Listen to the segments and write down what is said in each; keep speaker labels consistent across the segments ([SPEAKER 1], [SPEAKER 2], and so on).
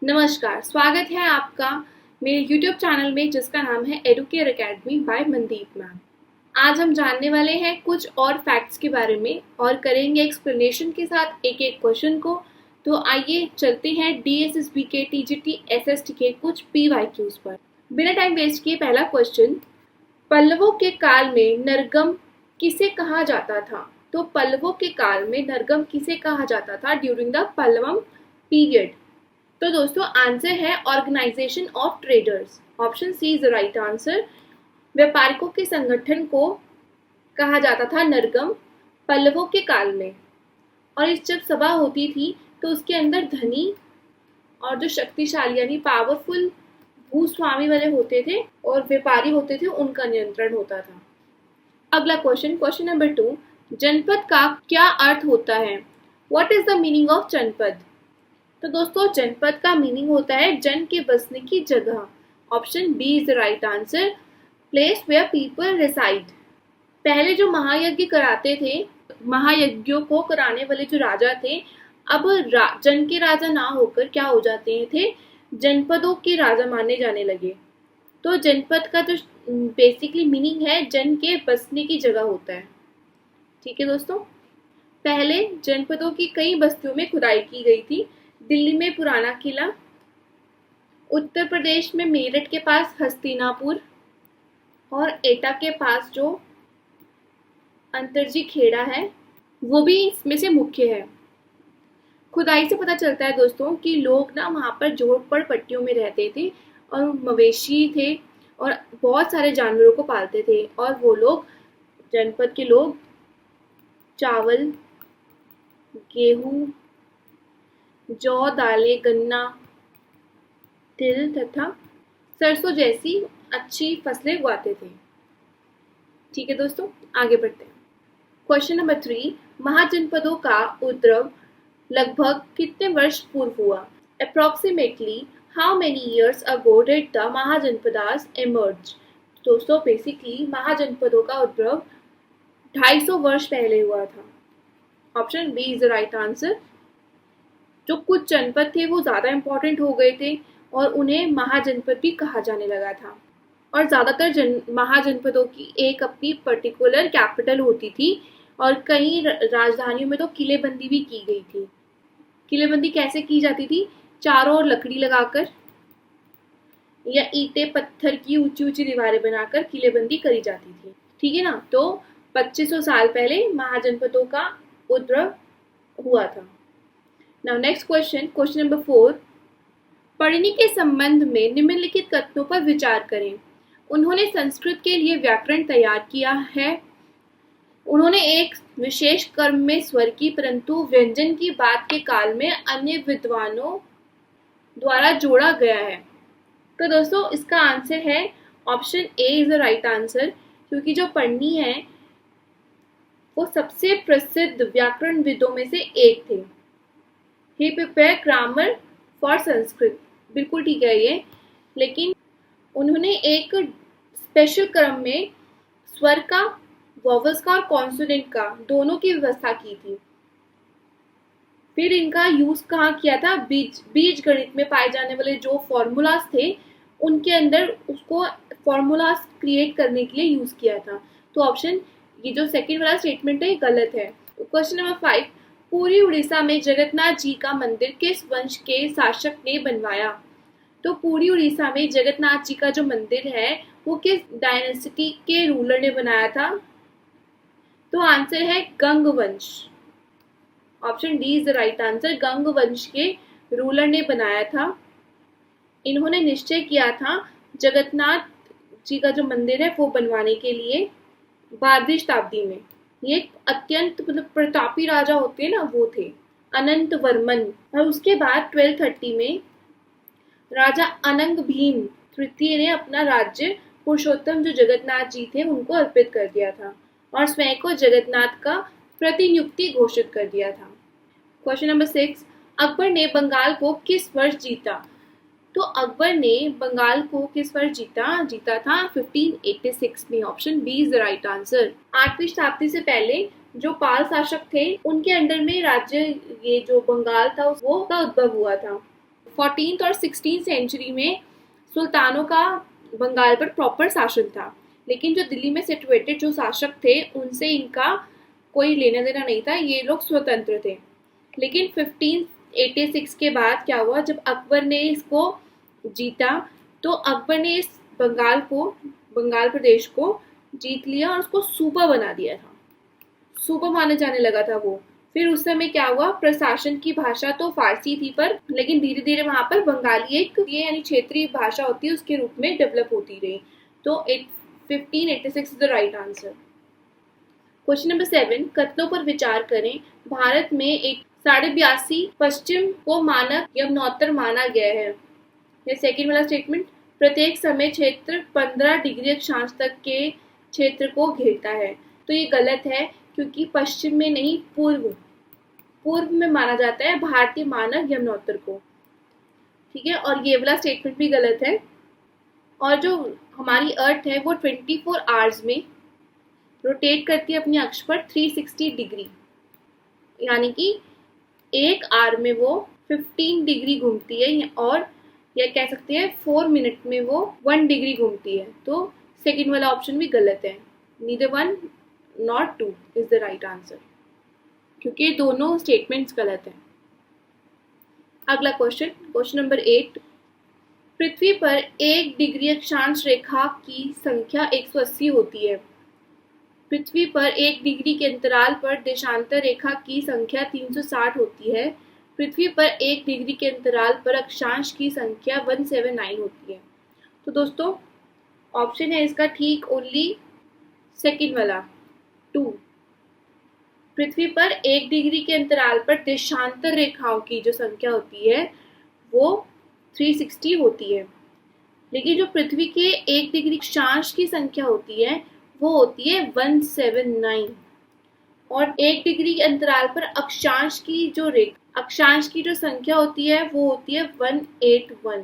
[SPEAKER 1] नमस्कार, स्वागत है आपका मेरे YouTube चैनल में जिसका नाम है Educare academy by Mandeep ma'am. आज हम जानने वाले हैं कुछ और फैक्ट्स के बारे में और करेंगे एक्सप्लेनेशन के साथ एक एक क्वेश्चन को। तो आइए चलते हैं DSSB के TGT SST के कुछ PYQs पर। बिना टाइम वेस्ट किए पहला क्वेश्चन, पल्लवों के काल में नरगम किसे कहा जाता था? तो पल्लवों के काल में नरगम किसे कहा जाता था ड्यूरिंग द पल्लवम पीरियड? तो दोस्तों आंसर है organization of traders. Option C is the right answer. व्यापारिकों के संगठन को कहा जाता था नरगम पल्लवों के काल में। और इस जब सभा होती थी तो उसके अंदर धनी और जो शक्तिशाली यानी पावरफुल भूस्वामी वाले होते थे और व्यापारी होते थे उनका नियंत्रण होता था। अगला क्वेश्चन नंबर 2, जनपद का क्या अर्थ होता है? What is the meaning of जनपद? तो दोस्तों जनपद का मीनिंग होता है जन के बसने की जगह। Option B is the right answer, place where people reside. पहले जो महायज्ञ कराते थे, महायज्ञों को कराने वाले जो राजा थे, अब जन के राजा ना होकर क्या हो जाते थे, जनपदों के राजा माने जाने लगे। तो जनपद का जो बेसिकली मीनिंग है जन के बसने की जगह होता है। ठीक है दोस्तों, पहले जनपदों की कई बस्तियों में खुदाई की गई थी। दिल्ली में पुराना किला, उत्तर प्रदेश में मेरठ के पास हस्तिनापुर और एटा के पास जो अंतरजी खेड़ा है वो भी इसमें से मुख्य है। खुदाई से पता चलता है दोस्तों कि लोग ना वहाँ पर झोपड़ पट्टियों में रहते थे और मवेशी थे और बहुत सारे जानवरों को पालते थे। और वो लोग जनपद के लोग चावल, गेहूं, जौ, दालें, गन्ना, तिल तथा सरसों जैसी अच्छी फसलें उगाते थे। ठीक है दोस्तों, आगे बढ़ते हैं। क्वेश्चन नंबर 3, महाजनपदों का उद्भव लगभग कितने वर्ष पूर्व हुआ? Approximately how many years ago did the mahajanapadas emerge? दोस्तों बेसिकली महाजनपदों का उद्भव 250 वर्ष पहले हुआ था। Option B is the right answer. जो कुछ जनपद थे वो ज़्यादा इम्पोर्टेंट हो गए थे और उन्हें महाजनपद भी कहा जाने लगा था। और ज़्यादातर महाजनपदों की एक अपनी पर्टिकुलर कैपिटल होती थी और कई राजधानियों में तो किलेबंदी भी की गई थी। किलेबंदी कैसे की जाती थी? चारों ओर लकड़ी लगाकर या ईंटें पत्थर की ऊंची ऊंची दीवारें बनाकर किलेबंदी करी जाती थी। ठीक है ना, तो 2500 साल पहले महाजनपदों का उद्भव हुआ था। Now next question number 4, पढ़ने के संबंध में निम्नलिखित कथनों पर विचार करें। उन्होंने संस्कृत के लिए व्याकरण तैयार किया है। उन्होंने एक विशेष क्रम में स्वर की परंतु व्यंजन की बात के काल में अन्य विद्वानों द्वारा जोड़ा गया है। तो दोस्तों इसका आंसर है option A is the right answer, क्योंकि जो पढ़नी है वो सबसे प्रसिद्ध व्याकरण विदों में से एक थे। ही प्रिपेयर ग्रामर फॉर संस्कृत, बिल्कुल ठीक है ये, लेकिन उन्होंने एक स्पेशल क्रम में स्वर का, वॉवल्स का और कॉन्सोनेंट का दोनों की व्यवस्था की थी। फिर इनका यूज कहाँ किया था? बीज गणित में पाए जाने वाले जो फॉर्मूलाज थे उनके अंदर उसको फॉर्मूलाज क्रिएट करने के लिए यूज किया था। तो ऑप्शन ये जो सेकेंड वाला स्टेटमेंट है गलत है। क्वेश्चन नंबर 5, पूरी उड़ीसा में जगन्नाथ जी का मंदिर किस वंश के शासक ने बनवाया? तो पूरी उड़ीसा में जगन्नाथ जी का जो मंदिर है वो किस डायनेस्टी के रूलर ने बनाया था? तो आंसर है गंग वंश। Option D is the right answer, Ganga वंश के रूलर ने बनाया था। इन्होंने निश्चय किया था जगन्नाथ जी का जो मंदिर है वो बनवाने के लिए 12वीं शताब्दी में। ये अत्यंत मतलब प्रतापी राजा होते हैं ना, वो थे अनंत वर्मन। और उसके बाद 1230 में राजा अनंग भीम तृतीय ने अपना राज्य पुरुषोत्तम जो जगन्नाथ जी थे उनको अर्पित कर दिया था और स्वयं को जगन्नाथ का प्रतिनियुक्ति घोषित कर दिया था। क्वेश्चन नंबर 6, अकबर ने बंगाल को किस वर्ष जीता? तो अकबर ने बंगाल को किस वर्ष जीता था 1586 में। Option B is the right answer. 8वीं शताब्दी से पहले जो पाल शासक थे उनके अंडर में राज्य ये जो बंगाल था वो का उद्भव हुआ था। 14th और 16th सेंचुरी में सुल्तानों का बंगाल पर प्रॉपर शासन था, लेकिन जो दिल्ली में सिचुएटेड जो शासक थे उनसे इनका कोई लेना देना नहीं था, ये लोग स्वतंत्र थे। लेकिन 1586 के बाद क्या हुआ, जब अकबर ने इसको जीता तो अकबर ने इस बंगाल प्रदेश को जीत लिया और उसको सूबा बना दिया था, सूबा माना जाने लगा था वो। फिर उस समय क्या हुआ, प्रशासन की भाषा तो फारसी थी पर लेकिन धीरे धीरे वहां पर बंगाली एक यानी क्षेत्रीय भाषा होती है उसके रूप में डेवलप होती रही। तो 1586 is the right answer. Question number 7, कथनों पर विचार करें। भारत में एक 82.5 पश्चिम को मानक यमुनोत्तर माना गया है। ये सेकंड वाला स्टेटमेंट, प्रत्येक समय क्षेत्र 15 डिग्री अक्षांश तक के क्षेत्र को घेरता है। तो ये गलत है, क्योंकि पश्चिम में नहीं पूर्व में माना जाता है भारतीय मानक यमुनोत्तर को। ठीक है, और ये वाला स्टेटमेंट भी गलत है। और जो हमारी अर्थ है वो 24 आवर्स में रोटेट करती है अपनी अक्ष पर 360 डिग्री, यानी कि एक आवर में वो 15 डिग्री घूमती है, और या कह सकते हैं 4 मिनट में वो 1 डिग्री घूमती है। तो सेकंड वाला ऑप्शन भी गलत है, neither 1 not 2 is the right answer, क्योंकि दोनों स्टेटमेंट्स गलत हैं। अगला क्वेश्चन नंबर 8, पृथ्वी पर 1 डिग्री अक्षांश रेखा की संख्या 180 होती है। पृथ्वी पर 1 डिग्री के अंतराल पर देशांतर रेखा की संख्या 360 होती है। पृथ्वी पर 1 डिग्री के अंतराल पर अक्षांश की संख्या 179 होती है। तो दोस्तों ऑप्शन है इसका ठीक ओनली सेकंड वाला 2। पृथ्वी पर 1 डिग्री के अंतराल पर देशांतर रेखाओं की जो संख्या होती है वो 360 होती है, लेकिन जो पृथ्वी के 1 डिग्री अक्षांश की संख्या होती है वो होती है 179, और 1 डिग्री के अंतराल पर अक्षांश की जो संख्या होती है वो होती है 181।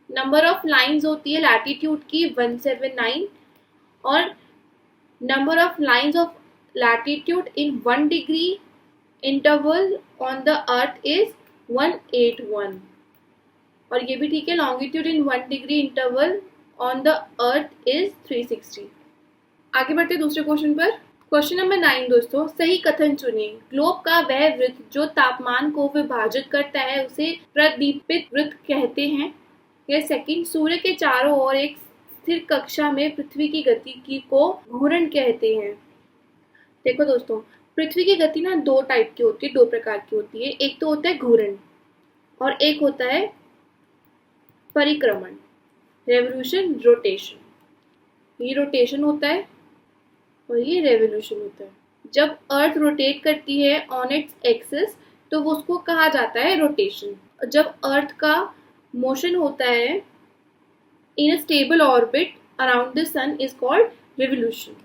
[SPEAKER 1] नंबर ऑफ लाइंस होती है लैटिट्यूड की 179, और number of lines of latitude in 1 degree interval on the earth is 181। और ये भी ठीक है, longitude in 1 degree interval on the earth is 360। आगे बढ़ते दूसरे क्वेश्चन पर। क्वेश्चन नंबर 9 दोस्तों, सही कथन चुनिए। ग्लोब का वह वृत्त जो तापमान को विभाजित करता है उसे प्रदीपित वृत्त कहते हैं। यह सेकंड, सूर्य के चारों ओर एक स्थिर कक्षा में पृथ्वी की गति को घूर्णन कहते हैं। देखो दोस्तों, पृथ्वी की गति ना 2 टाइप की होती है, 2 प्रकार की होती है। एक तो होता है घूर्णन और एक होता है परिक्रमण, रेवोल्यूशन, रोटेशन। ये रोटेशन होता है और ये रेवोल्यूशन होता है। जब अर्थ रोटेट करती है ऑन इट्स एक्सिस तो वो उसको कहा जाता है रोटेशन। जब अर्थ का मोशन होता है in a stable orbit around the sun is called revolution.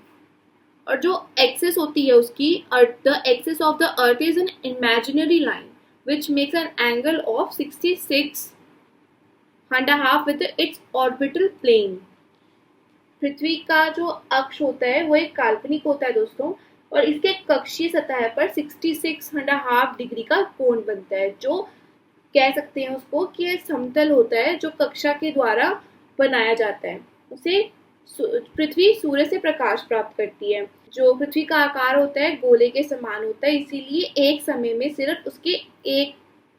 [SPEAKER 1] और जो एक्सिस होती है उसकी, the axis of the earth is an imaginary line which makes an angle of 66.5 with its orbital plane. पृथ्वी का जो अक्ष होता है वो एक काल्पनिक होता है दोस्तों, और इसके कक्षीय सतह पर 66.5 डिग्री का कोण बनता है, जो कह सकते हैं उसको कि समतल होता है जो कक्षा के द्वारा बनाया जाता है। उसे पृथ्वी सूर्य से प्रकाश प्राप्त करती है। जो पृथ्वी का आकार होता है गोले के समान होता है, इसीलिए एक समय में सिर्फ उसके एक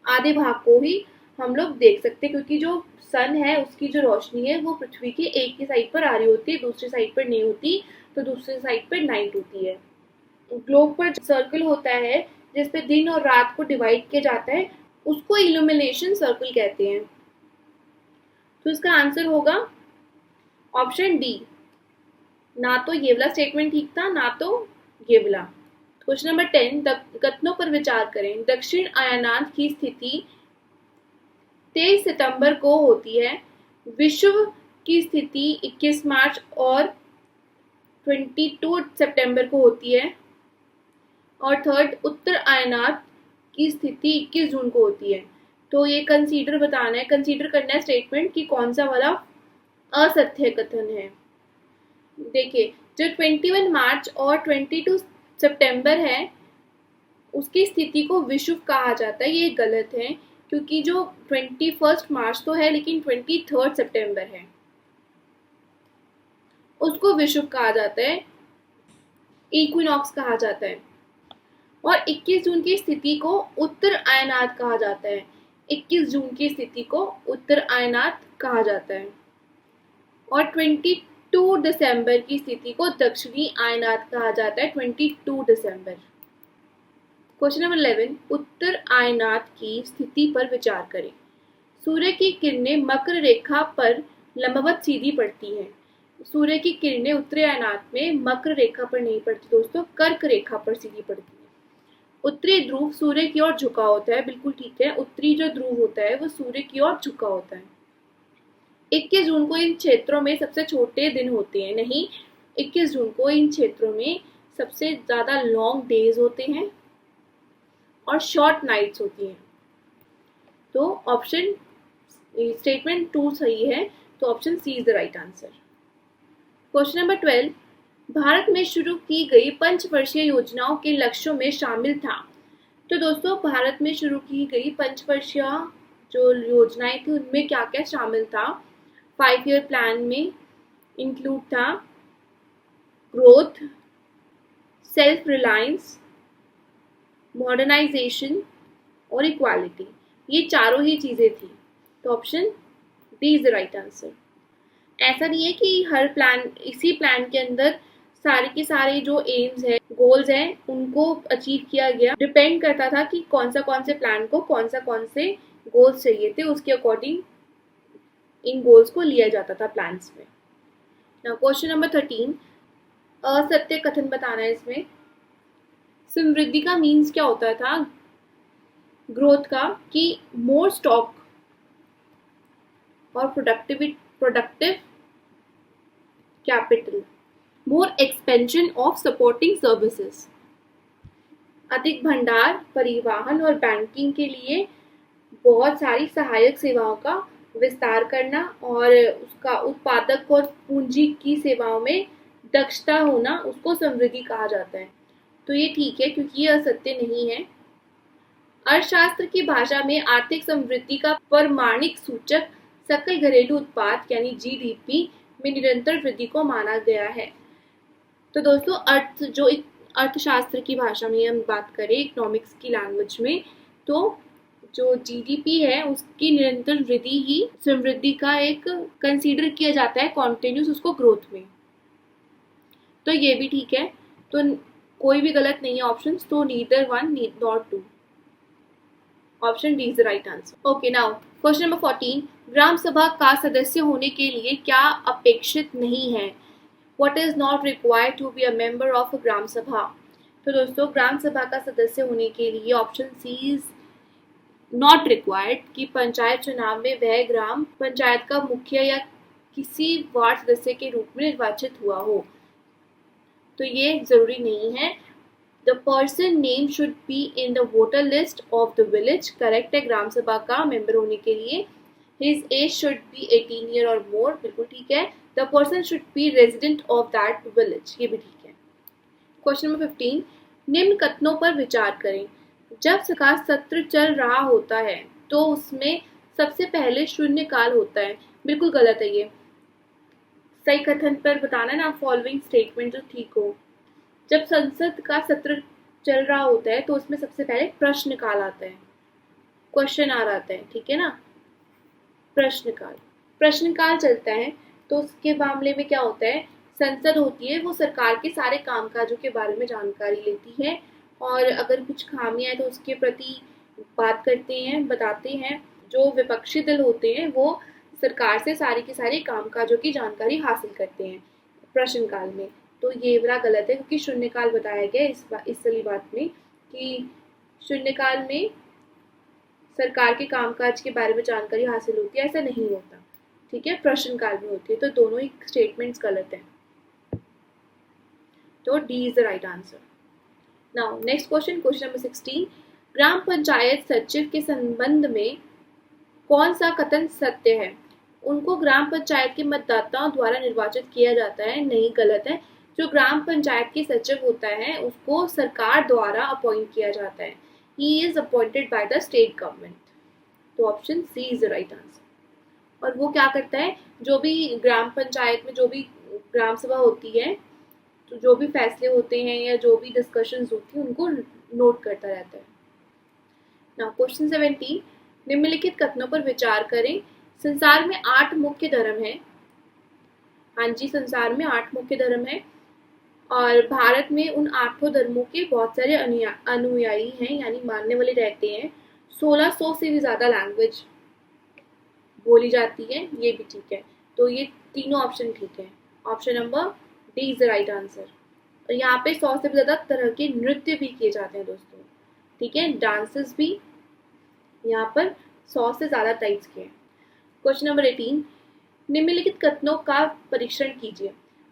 [SPEAKER 1] आधे भाग को ही हम लोग देख सकते हैं, क्योंकि जो सन है उसकी जो रोशनी है वो पृथ्वी के एक ही साइड पर आ रही होती है, दूसरी साइड पर नहीं होती, तो दूसरी साइड पर नाइट होती है। ग्लोब पर सर्कल होता है जिसपे दिन और रात को डिवाइड किया जाता है, उसको इल्यूमिनेशन सर्कल कहते हैं। तो इसका आंसर होगा ऑप्शन डी। ना तो ये वाला स्टेटमेंट ठीक था ना तो ये वाला। क्वेश्चन नंबर 10, कथनों पर विचार करें। दक्षिण अयानांत की स्थिति 23 सितंबर को होती है। विश्व की स्थिति 21 मार्च और 22 सितंबर को होती है। और थर्ड, उत्तर अयानांत की स्थिति 21 जून को होती है। तो ये कंसीडर बताना है, कंसीडर करना है स्टेटमेंट कि कौन सा वाला असत्य कथन है। देखिए, जो 21 मार्च और 22 सितंबर है उसकी स्थिति को विषुव कहा जाता है, ये गलत है। क्योंकि जो 21 मार्च तो है लेकिन 23 सितंबर है, उसको विषुव कहा जाता है, इक्विनॉक्स कहा जाता है। और 21 जून की स्थिति को उत्तर आयनात कहा जाता है। 21 जून की स्थिति को उत्तर आयनात कहा जाता है। और 22 दिसंबर की स्थिति को दक्षिणी आयनात कहा जाता है। 22 दिसंबर। क्वेश्चन नंबर 11, उत्तर आयनात की स्थिति पर विचार करें। सूर्य की किरणें मकर रेखा पर लंबवत सीधी पड़ती हैं। सूर्य की किरणें उत्तरी आयनात में मकर रेखा पर नहीं पड़ती दोस्तों, कर्क रेखा पर सीधी पड़ती है। उत्तरी ध्रुव सूर्य की ओर झुका होता है, बिल्कुल ठीक है, उत्तरी जो ध्रुव होता है वो सूर्य की ओर झुका होता है। 21 जून को इन क्षेत्रों में सबसे छोटे दिन होते हैं, नहीं, 21 जून को इन क्षेत्रों में सबसे ज्यादा लॉन्ग डेज होते हैं और शॉर्ट नाइट्स होती हैं। तो ऑप्शन स्टेटमेंट 2 सही है, तो option C is the right answer. Question number 12, Bharat में शुरू की गई पंचवर्षीय योजनाओं के लक्ष्यों में शामिल था। तो दोस्तों भारत में शुरू की गई पंचवर्षीय जो योजनाएं थी उनमें क्या क्या शामिल था? 5 ईयर प्लान में इंक्लूड था ग्रोथ, सेल्फ रिलायंस, मॉडर्नाइजेशन और इक्वालिटी। ये चारों ही चीजें थी, तो option D is the right answer. ऐसा नहीं है कि हर प्लान, इसी प्लान के अंदर सारे के सारे जो एम्स है, गोल्स हैं, उनको अचीव किया गया। डिपेंड करता था कि कौन से प्लान को कौन से गोल्स चाहिए थे, उसके अकॉर्डिंग इन गोल्स को लिया जाता था प्लान्स में। नाउ क्वेश्चन नंबर 13, असत्य कथन बताना है इसमें। समृद्धि का मीन्स क्या होता था? ग्रोथ का, कि मोर स्टॉक और productive capital, more expansion of supporting services, अधिक भंडार, परिवहन और बैंकिंग के लिए बहुत सारी सहायक सेवाओं का विस्तार करना, और उसका उत्पादक और पूंजी की सेवाओं में दक्षता होना, उसको समृद्धि कहा जाता है। तो ये ठीक है क्योंकि ये असत्य नहीं है। अर्थशास्त्र की भाषा में आर्थिक समृद्धि का प्रमाणिक सूचक सकल घरेलू उत्पाद यानी जीडीपी में निरंतर वृद्धि को माना गया है। तो दोस्तों अर्थशास्त्र की भाषा में हम बात करें, इकोनॉमिक्स की लैंग्वेज में, तो जो जीडीपी है उसकी निरंतर वृद्धि ही समृद्धि का एक कंसीडर किया जाता है, कॉन्टिन्यूस उसको ग्रोथ में। तो ये भी ठीक है, तो कोई भी गलत नहीं है ऑप्शन, तो neither one not two, option D is the right answer. Okay, now question number 14, gram sabha का सदस्य होने के लिए क्या अपेक्षित नहीं है? What is not required to be a member of a ग्राम सभा? तो दोस्तों ग्राम सभा का सदस्य होने के लिए option C is not required कि पंचायत चुनाव में वह ग्राम पंचायत का मुखिया या किसी वार्ड सदस्य के रूप में निर्वाचित हुआ हो। तो ये जरूरी नहीं है। The person name should be in the voter list of the village, correct है ग्राम सभा का मेंबर होने के लिए। His age should be 18 year और मोर, बिल्कुल ठीक है। The person should be resident of that village, ये भी ठीक है। क्वेश्चन नंबर 15, निम्न कथनों पर विचार करें। जब सरकार सत्र चल रहा होता है तो उसमें सबसे पहले शून्यकाल होता है, बिल्कुल गलत है ये। सही कथन पर बताना ना फॉलोइंग स्टेटमेंट जो ठीक हो। जब संसद का सत्र चल रहा होता है तो उसमें सबसे पहले प्रश्नकाल आता है, क्वेश्चन आ रहा है, ठीक है ना। प्रश्नकाल चलता है तो उसके मामले में क्या होता है, संसद होती है वो सरकार के सारे कामकाजों के बारे में जानकारी लेती है, और अगर कुछ खामियां है तो उसके प्रति बात करते हैं, बताते हैं। जो विपक्षी दल होते हैं वो सरकार से सारी की सारी कामकाजों की जानकारी हासिल करते हैं प्रश्नकाल में। तो ये वाला गलत है क्योंकि शून्यकाल बताया गया इस वाली बात में कि शून्यकाल में सरकार के कामकाज के बारे में जानकारी हासिल होती है, ऐसा नहीं होता, ठीक है, प्रश्नकाल में होती है। तो दोनों ही स्टेटमेंट्स गलत हैं, तो D is the right answer. Now next question, question number 16, ग्राम पंचायत सचिव के संबंध में कौन सा कथन सत्य है? उनको ग्राम पंचायत के मतदाताओं द्वारा निर्वाचित किया जाता है, नहीं, गलत है। जो ग्राम पंचायत के सचिव होता है उसको सरकार द्वारा अपॉइंट किया जाता है, he is appointed by the state government. तो option C is the right answer. और वो क्या करता है, जो भी ग्राम पंचायत में जो भी ग्राम सभा होती है, तो जो भी फैसले होते हैं या जो भी डिस्कशंस होती हैं उनको नोट करता रहता है। नाउ क्वेश्चन 17, निम्नलिखित कथनों पर विचार करें। संसार में 8 मुख्य धर्म हैं। हाँ जी, संसार में 8 मुख्य धर्म हैं और भारत में उन 8 धर्मों के बहुत सारे अनुयायी हैं, यानी मानने वाले रहते हैं। 1600 से भी ज्यादा लैंग्वेज बोली जाती है, ये भी ठीक है। तो ये तीनों ऑप्शन ठीक है। Option number D is the right answer. और यहाँ पे 100 से भी ज्यादा तरह के नृत्य भी किए जाते हैं दोस्तों, ठीक है, डांसेस भी यहाँ पर 100 से ज्यादा टाइप्स के हैं। क्वेश्चन नंबर 18, निम्नलिखित कथनों का परीक्षण कीजिए।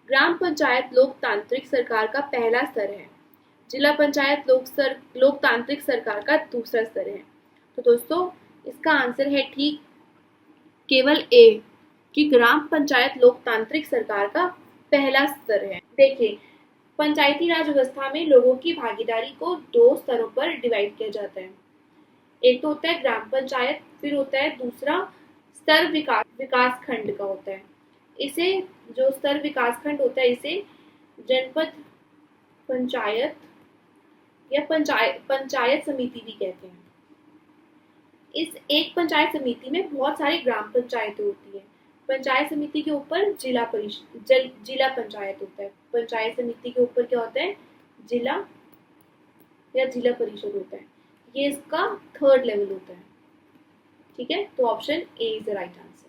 [SPEAKER 1] ग्राम पंचायत लोकतांत्रिक सरकार का पहला स्तर है, जिला पंचायत लोकतांत्रिक सरकार का दूसरा स्तर है। तो दोस्तों इसका आंसर है ठीक केवल ए, कि ग्राम पंचायत लोकतांत्रिक सरकार का पहला स्तर है। देखिए, पंचायती राज व्यवस्था में लोगों की भागीदारी को 2 स्तरों पर डिवाइड किया जाता है। एक तो होता है ग्राम पंचायत, फिर होता है दूसरा स्तर विकास खंड का होता है। इसे जो स्तर विकास खंड होता है इसे जनपद पंचायत या पंचायत समिति भी कहते हैं। इस एक पंचायत समिति में बहुत सारी ग्राम पंचायतें होती है। पंचायत समिति के ऊपर जिला पंचायत होता है। पंचायत समिति के ऊपर क्या होता है, जिला या जिला परिषद होता है। ये इसका 3rd लेवल होता है, ठीक है। तो option A is the right answer.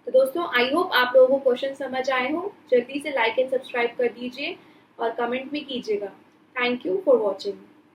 [SPEAKER 1] तो दोस्तों आई होप आप लोगों को क्वेश्चन समझ आए हो। जल्दी से लाइक एंड सब्सक्राइब कर दीजिए और कमेंट भी कीजिएगा। Thank you for watching.